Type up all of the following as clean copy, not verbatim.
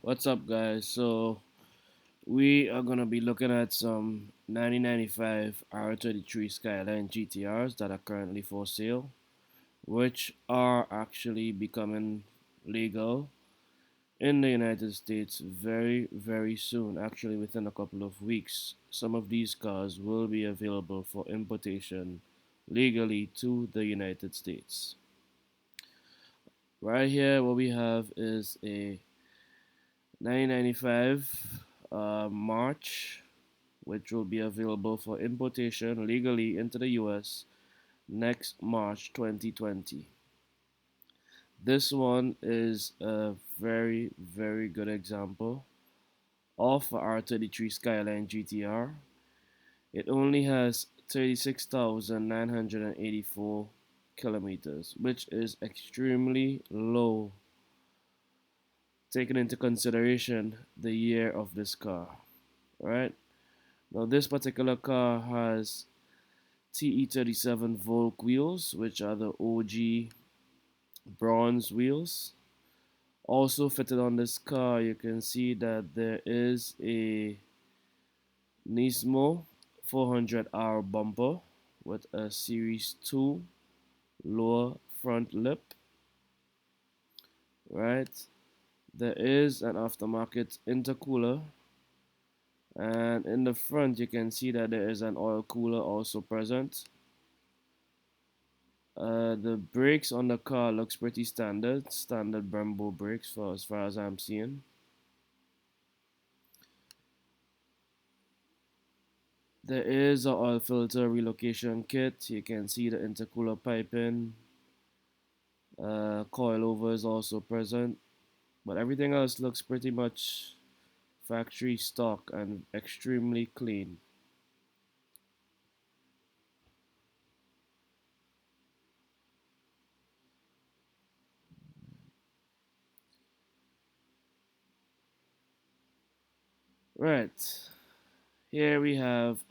What's up, guys? So we are gonna be looking at some 1995 R33 Skyline GTRs that are currently for sale, which are actually becoming legal in the United States very, very soon. Actually, within a couple of weeks, some of these cars will be available for importation legally to the United States. Right here, what we have is a 1995 March, which will be available for importation legally into the US next March 2020. This one is a very, very good example of a R33 Skyline GTR. It only has 36,984 kilometers, which is extremely low taking into consideration the year of this car. Right? Now, this particular car has TE37 Volk wheels, which are the OG bronze wheels. Also fitted on this car, you can see that there is a Nismo 400R bumper with a Series 2 lower front lip, right? There is an aftermarket intercooler, and in the front you can see that there is an oil cooler also present. The brakes on the car looks pretty standard Brembo brakes for as far as I'm seeing. There is a oil filter relocation kit. You can see the intercooler piping. Coilover is also present, but everything else looks pretty much factory stock and extremely clean. Right, here we have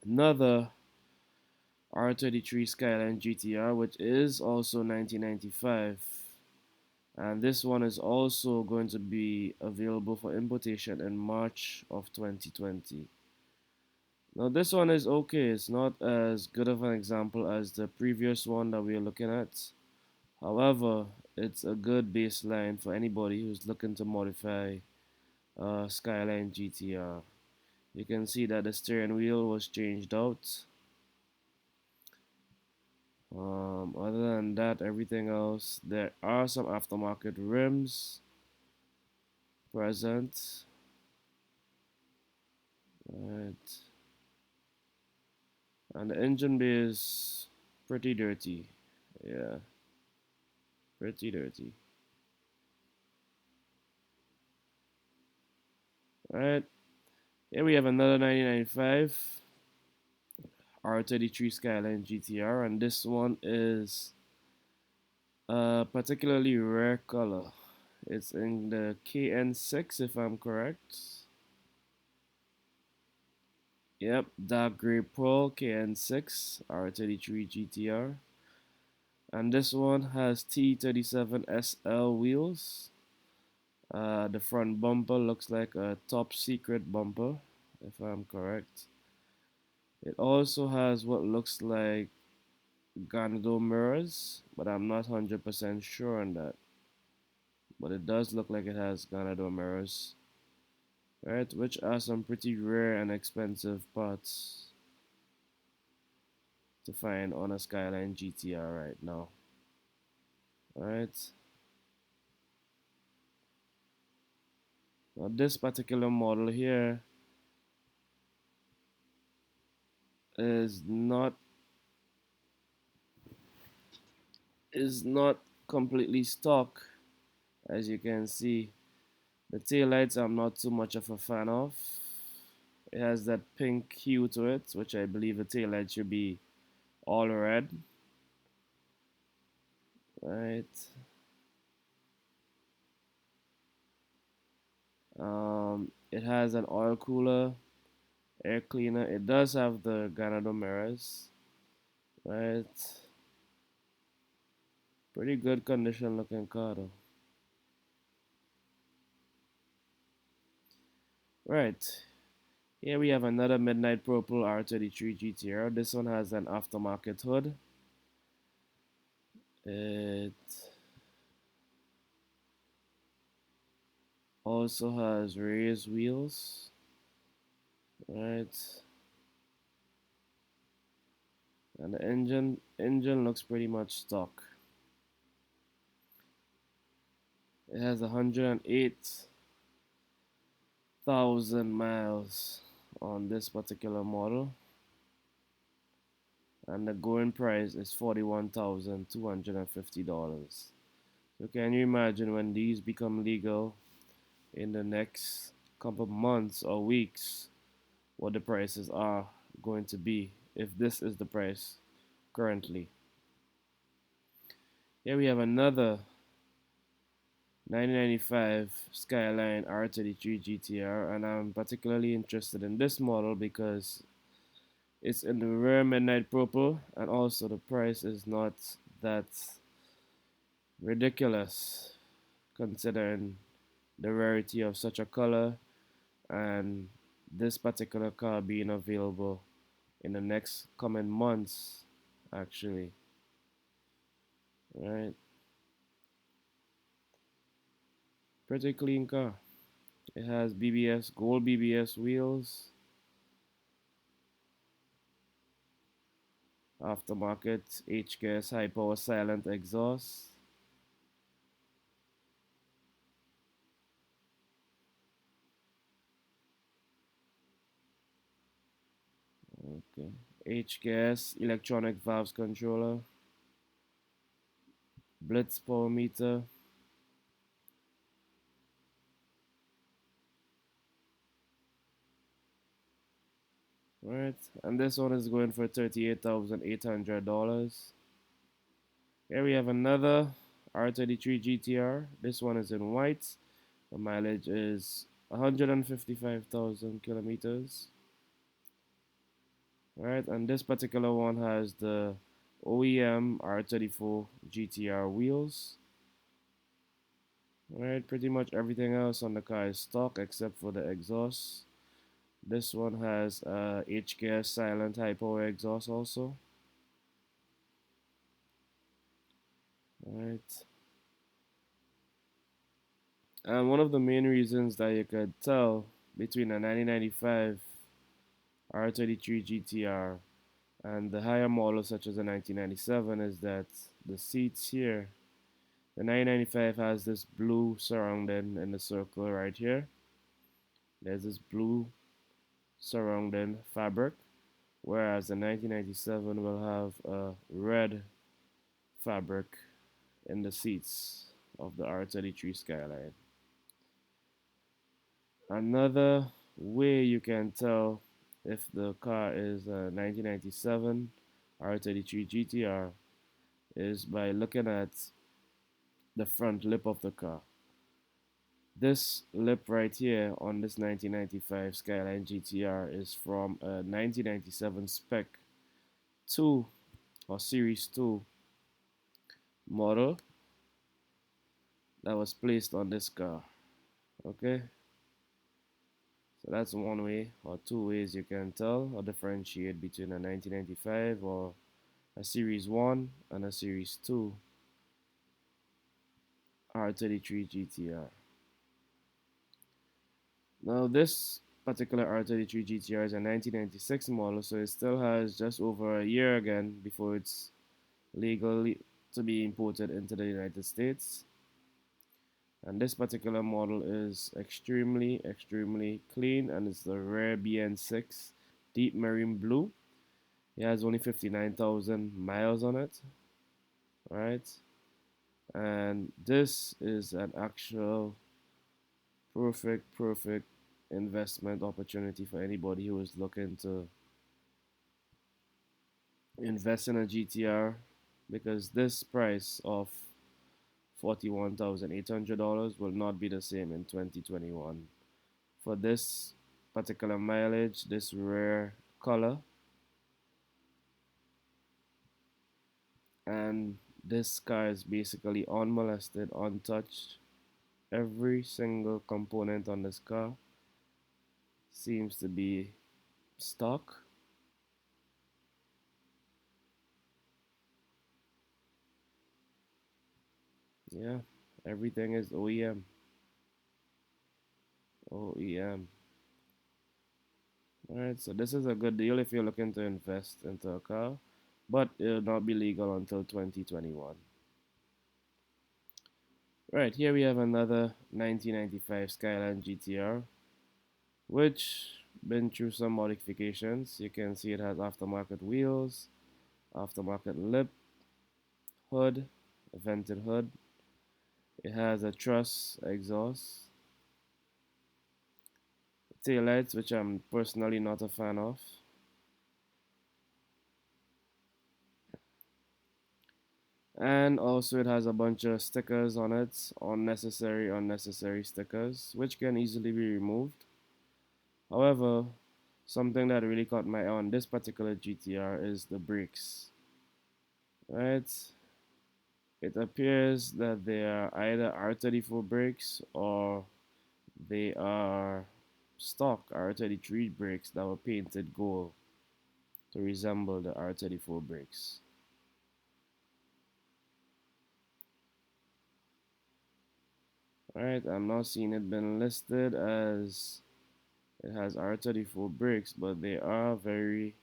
another R33 Skyline GTR, which is also 1995. And this one is also going to be available for importation in March of 2020. Now, this one is okay. It's not as good of an example as the previous one that we are looking at. However, it's a good baseline for anybody who's looking to modify Skyline GTR. You can see that the steering wheel was changed out. Other than that, everything else, there are some aftermarket rims present. Right. And the engine bay is pretty dirty. Yeah, pretty dirty. Alright, here we have another 1995 R33 Skyline GTR, and this one is a particularly rare color. It's in the KN6, if I'm correct. Yep, dark gray pearl KN6 R33 GTR. And this one has T37 SL wheels. The front bumper looks like a top secret bumper, if I'm correct. It also has what looks like Ganado mirrors, but I'm not 100% sure on that. But it does look like it has Ganado mirrors, right? Which are some pretty rare and expensive parts to find on a Skyline GTR right now. Alright. Now this particular model here is not completely stock, as you can see. The taillights I'm not too much of a fan of. It has that pink hue to it, which I believe the taillight should be all red. Right. It has an oil cooler, air cleaner. It does have the Ganado mirrors. Right. Pretty good condition looking car though. Right. Here we have another Midnight Purple R33 GTR. This one has an aftermarket hood. It also has raised wheels. Right. And the engine looks pretty much stock. It has 108,000 miles on this particular model, and the going price is $41,250. So can you imagine when these become legal in the next couple months or weeks, what the prices are going to be if this is the price currently? Here we have another 1995 Skyline R33 GTR, and I'm particularly interested in this model because it's in the rare midnight purple, and also the price is not that ridiculous considering the rarity of such a color and this particular car being available in the next coming months, actually. Right? Pretty clean car. It has BBS, gold BBS wheels, aftermarket HKS high power silent exhaust. Okay. HKS electronic valves controller, blitz power meter. Right, and this one is going for $38,800. Here we have another R33 GTR. This one is in white. The mileage is 155,000 kilometers. Right, and this particular one has the OEM R34 GTR wheels. Right, pretty much everything else on the car is stock except for the exhaust. This one has HKS silent high power exhaust also. Right. And one of the main reasons that you could tell between a 1995 R33 GTR and the higher models such as the 1997 is that the seats here, the 1995 has this blue surrounding in the circle right here. There's this blue surrounding fabric, whereas the 1997 will have a red fabric in the seats of the R33 Skyline. Another way you can tell if the car is a 1997 R33 GTR is by looking at the front lip of the car. This lip right here on this 1995 Skyline GTR is from a 1997 Spec 2 or Series 2 model that was placed on this car. Okay, so that's one way or two ways you can tell or differentiate between a 1995 or a Series 1 and a Series 2 R33 GTR. Now this particular R33 GTR is a 1996 model, so it still has just over a year again before it's legally to be imported into the United States. And this particular model is extremely clean, and it's the rare BN6 deep marine blue. It has only 59,000 miles on it, right? And this is an actual perfect investment opportunity for anybody who is looking to invest in a GTR, because this price of $41,800 will not be the same in 2021 for this particular mileage, this rare color, and this car is basically unmolested, untouched. Every single component on this car seems to be stock. Yeah, everything is OEM. OEM. Alright, so this is a good deal if you're looking to invest into a car, but it'll not be legal until 2021. Right, here we have another 1995 Skyline GTR, which been through some modifications. You can see it has aftermarket wheels, aftermarket lip, hood, a vented hood. It has a truss exhaust, taillights, which I'm personally not a fan of. And also it has a bunch of stickers on it, unnecessary stickers, which can easily be removed. However, something that really caught my eye on this particular GTR is the brakes. Right? It appears that they are either R34 brakes or they are stock R33 brakes that were painted gold to resemble the R34 brakes. Alright, I'm not seeing it been listed as it has R34 brakes, but they are very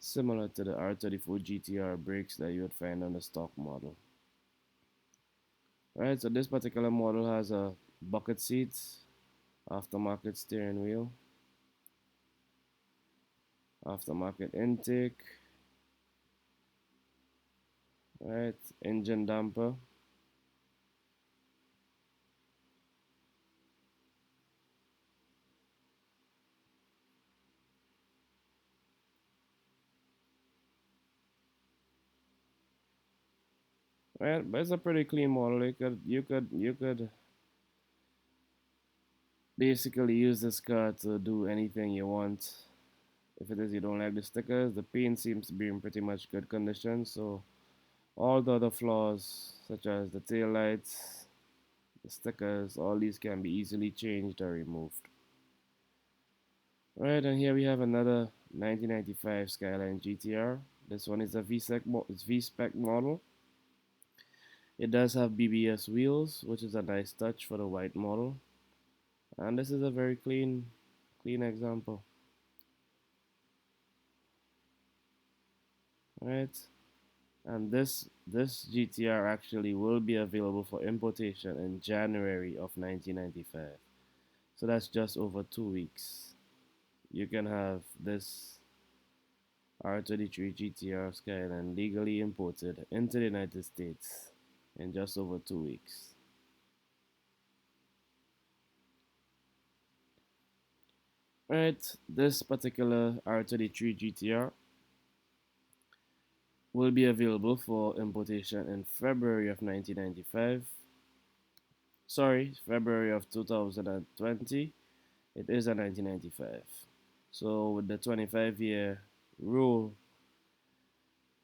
similar to the R34 GTR brakes that you would find on the stock model. Alright, so this particular model has a bucket seats, aftermarket steering wheel, aftermarket intake, right, engine damper. Right, but it's a pretty clean model. You could basically use this car to do anything you want. If it is you don't like the stickers, the paint seems to be in pretty much good condition. So all the other flaws, such as the tail lights, the stickers, all these can be easily changed or removed. Alright, and here we have another 1995 Skyline GTR. This one is a V-spec model. It does have BBS wheels, which is a nice touch for the white model. And this is a very clean example. Right? And this GTR actually will be available for importation in January of 1995. So that's just over 2 weeks. You can have this R33 GTR Skyline legally imported into the United States in just over 2 weeks. Right, this particular R33 GTR will be available for importation in February of 1995. Sorry, February of 2020. It is a 1995. So with the 25-year rule,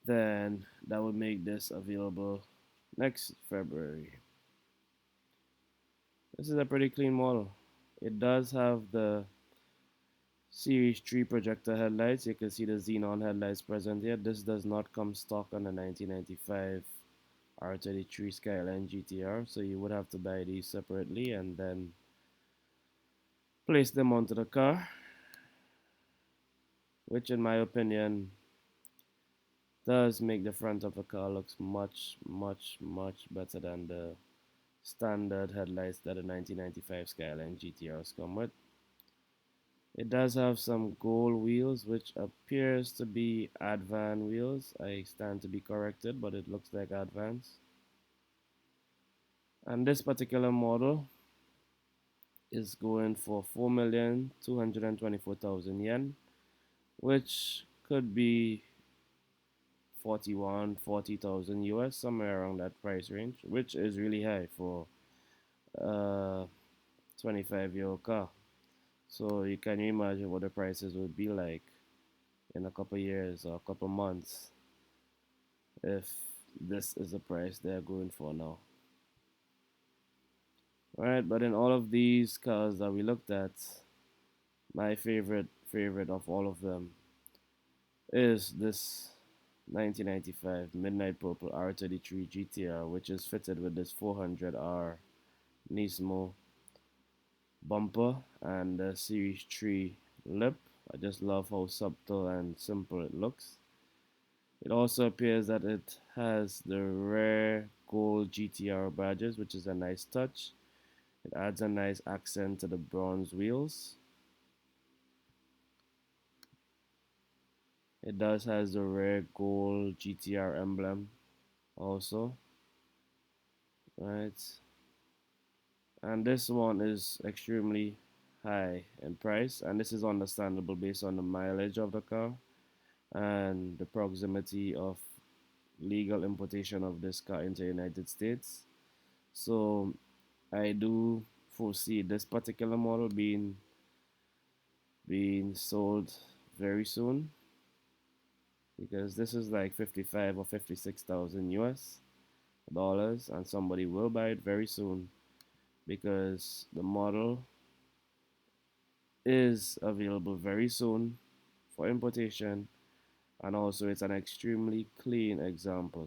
then that would make this available next February. This is a pretty clean model. It does have the Series 3 projector headlights. You can see the xenon headlights present here. This does not come stock on the 1995 R33 Skyline GTR, so you would have to buy these separately and then place them onto the car, which in my opinion does make the front of the car looks much better than the standard headlights that the 1995 Skyline GTRs come with. It does have some gold wheels, which appears to be Advan wheels. I stand to be corrected, but it looks like Advans. And this particular model is going for 4,224,000 yen, which could be 40,000 US, somewhere around that price range, which is really high for a 25-year-old car. So you can imagine what the prices would be like in a couple years or a couple months if this is the price they're going for now. Alright, but in all of these cars that we looked at, My favorite of all of them is this 1995 Midnight Purple R33 GTR, which is fitted with this 400R Nismo bumper and the Series 3 lip. I just love how subtle and simple it looks. It also appears that it has the rare gold GTR badges, which is a nice touch. It adds a nice accent to the bronze wheels. It does has the rare gold GTR emblem also, right? And this one is extremely high in price, and this is understandable based on the mileage of the car and the proximity of legal importation of this car into the United States. So I do foresee this particular model being sold very soon because this is like 55 or 56,000 US dollars, and somebody will buy it very soon because the model is available very soon for importation, and also it's an extremely clean example.